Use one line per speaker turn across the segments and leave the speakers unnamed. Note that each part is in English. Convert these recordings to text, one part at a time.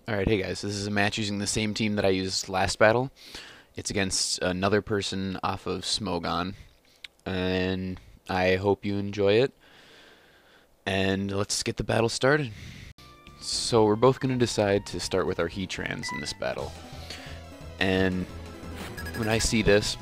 Alright, hey guys, this is a match using the same team that I used last battle. It's against another person off of Smogon, and I hope you enjoy it. And let's get the battle started. So we're both going to decide to start with our Heatrans in this battle. And when I see this,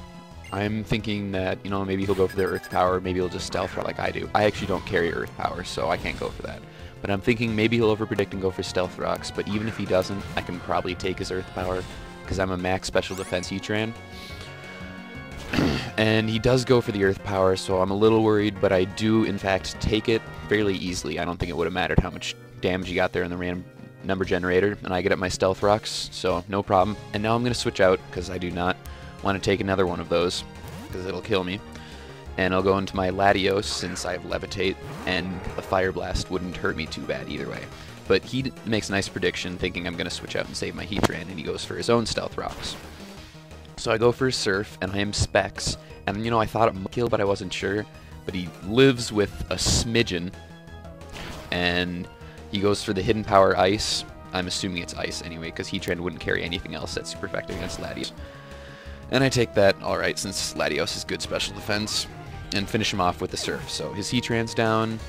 I'm thinking that, maybe he'll go for the Earth Power, maybe he'll just Stealth Rock like I do. I actually don't carry Earth Power, so I can't go for that. But I'm thinking maybe he'll overpredict and go for Stealth Rocks, but even if he doesn't, I can probably take his Earth Power, because I'm a max Special Defense Heatran. And he does go for the Earth Power, so I'm a little worried, but I do, in fact, take it fairly easily. I don't think it would have mattered how much damage he got there in the random number generator, and I get up my Stealth Rocks, so no problem. And now I'm going to switch out, because I do not want to take another one of those, because it'll kill me. And I'll go into my Latios, since I have Levitate, and a Fire Blast wouldn't hurt me too bad either way. But he makes a nice prediction, thinking I'm going to switch out and save my Heatran, and he goes for his own Stealth Rocks. So I go for his Surf, and I am Specs, and I thought it might kill, but I wasn't sure. But he lives with a smidgen, and he goes for the Hidden Power Ice. I'm assuming it's Ice anyway, because Heatran wouldn't carry anything else that's super effective against Latios. And I take that, alright, since Latios is good special defense, and finish him off with the Surf. So his Heatran's down,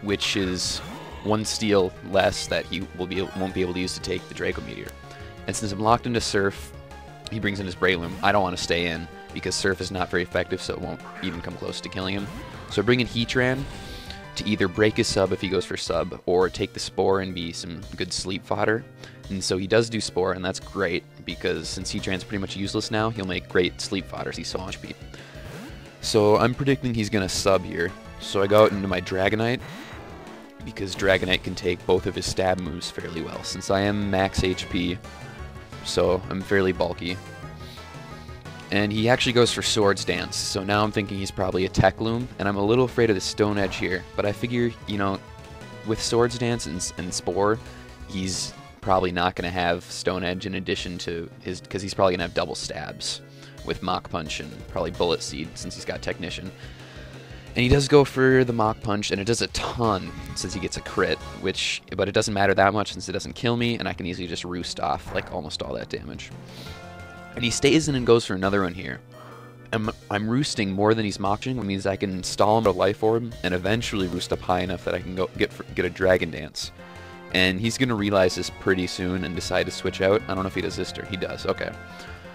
which is one steal less that he won't be able to use to take the Draco Meteor. And since I'm locked into Surf, he brings in his Breloom. I don't want to stay in, because Surf is not very effective, so it won't even come close to killing him. So I bring in Heatran to either break his sub if he goes for sub, or take the Spore and be some good sleep fodder. And so he does do Spore, and that's great, because since Heatran's pretty much useless now, he'll make great sleep fodder. He's so much HP. So I'm predicting he's going to sub here. So I go out into my Dragonite, because Dragonite can take both of his stab moves fairly well, since I am max HP, so I'm fairly bulky. And he actually goes for Swords Dance, so now I'm thinking he's probably a Tech Loom, and I'm a little afraid of the Stone Edge here, but I figure, with Swords Dance and Spore, he's probably not going to have Stone Edge in addition to his, because he's probably going to have double stabs with Mach Punch and probably Bullet Seed since he's got Technician. And he does go for the Mach Punch, and it does a ton since he gets a crit, but it doesn't matter that much since it doesn't kill me, and I can easily just Roost off like almost all that damage. And he stays in and goes for another one here. I'm roosting more than he's Maching, which means I can stall him with a Life Orb and eventually roost up high enough that I can go get a Dragon Dance. And he's going to realize this pretty soon and decide to switch out. I don't know if he does this turn. He does, okay.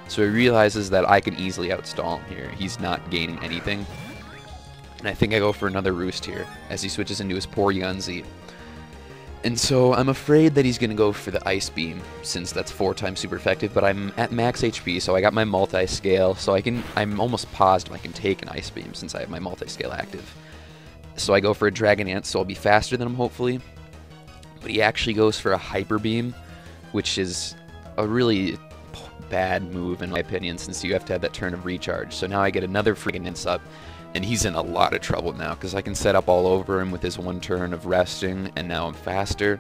So he realizes that I can easily outstall him here. He's not gaining anything. And I think I go for another Roost here as he switches into his Porygon-Z. And so I'm afraid that he's going to go for the Ice Beam, since that's 4 times super effective, but I'm at max HP, so I got my multi-scale, so I'm almost positive I can take an Ice Beam since I have my multi-scale active. So I go for a Dragon Dance, so I'll be faster than him, hopefully. But he actually goes for a Hyper Beam, which is a really bad move in my opinion, since you have to have that turn of recharge. So now I get another freaking Dance up, and he's in a lot of trouble now, because I can set up all over him with his one turn of resting, and now I'm faster.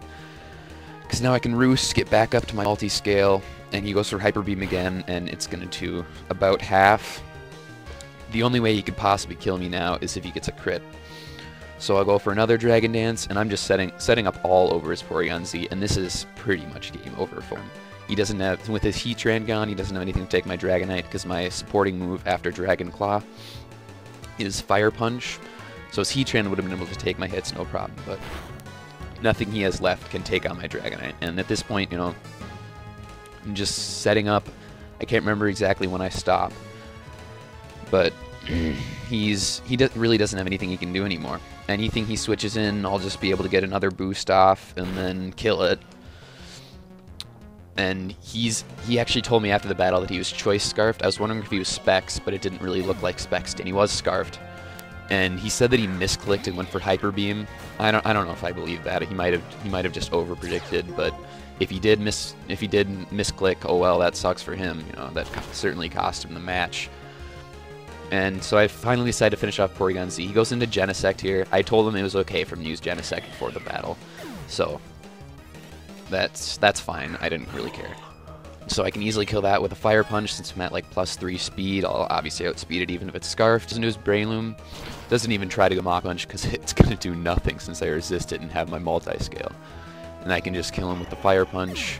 Because now I can Roost, get back up to my multi-scale, and he goes for Hyper Beam again, and it's going to do about half. The only way he could possibly kill me now is if he gets a crit. So I'll go for another Dragon Dance, and I'm just setting up all over his Porygon-Z, and this is pretty much game over for him. He doesn't have, with his Heatran gone, he doesn't have anything to take my Dragonite, because my supporting move after Dragon Clau is Fire Punch, so his Heatran would have been able to take my hits no problem, but nothing he has left can take on my Dragonite. And at this point, I'm just setting up. I can't remember exactly when I stop, but he really doesn't have anything he can do anymore. Anything he switches in, I'll just be able to get another boost off and then kill it. And he actually told me after the battle that he was Choice Scarfed. I was wondering if he was Specs, but it didn't really look like Specs, and he was Scarfed. And he said that he misclicked and went for Hyper Beam. I don't know if I believe that. He might have just over predicted, but if he did misclick, oh well, that sucks for him. That certainly cost him the match. And so I finally decided to finish off Porygon-Z. He goes into Genesect here. I told him it was okay for him to use Genesect before the battle, so that's fine. I didn't really care. So I can easily kill that with a Fire Punch since I'm at like +3 speed. I'll obviously outspeed it even if it's Scarfed. Doesn't do his Breloom. Doesn't even try to go Mach Punch because it's going to do nothing since I resist it and have my multi-scale. and I can just kill him with the Fire Punch.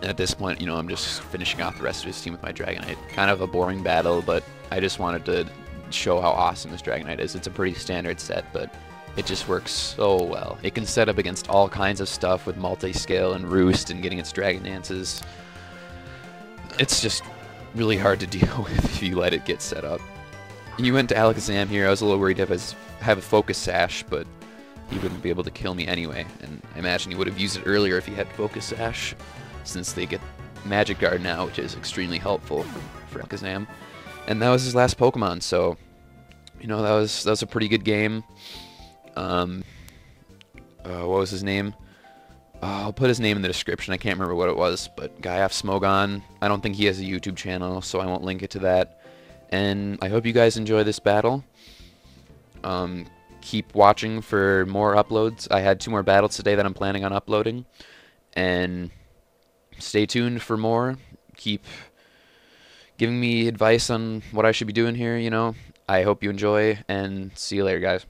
And at this point, you know, I'm just finishing off the rest of his team with my Dragonite. Kind of a boring battle, but I just wanted to show how awesome this Dragonite is. It's a pretty standard set, but it just works so well. It can set up against all kinds of stuff with multi-scale and Roost and getting its Dragon Dances. It's just really hard to deal with if you let it get set up. He went to Alakazam here. I was a little worried to have a Focus Sash, but he wouldn't be able to kill me anyway. And I imagine he would have used it earlier if he had Focus Sash, since they get Magic Guard now, which is extremely helpful for Alakazam. And that was his last Pokemon, so you know, that was a pretty good game. What was his name? I'll put his name in the description. I can't remember what it was, but guy off Smogon. I don't think he has a YouTube channel, so I won't link it to that. And I hope you guys enjoy this battle. Keep watching for more uploads. I had 2 more battles today that I'm planning on uploading. And stay tuned for more. Keep giving me advice on what I should be doing here, you know. I hope you enjoy, and see you later, guys.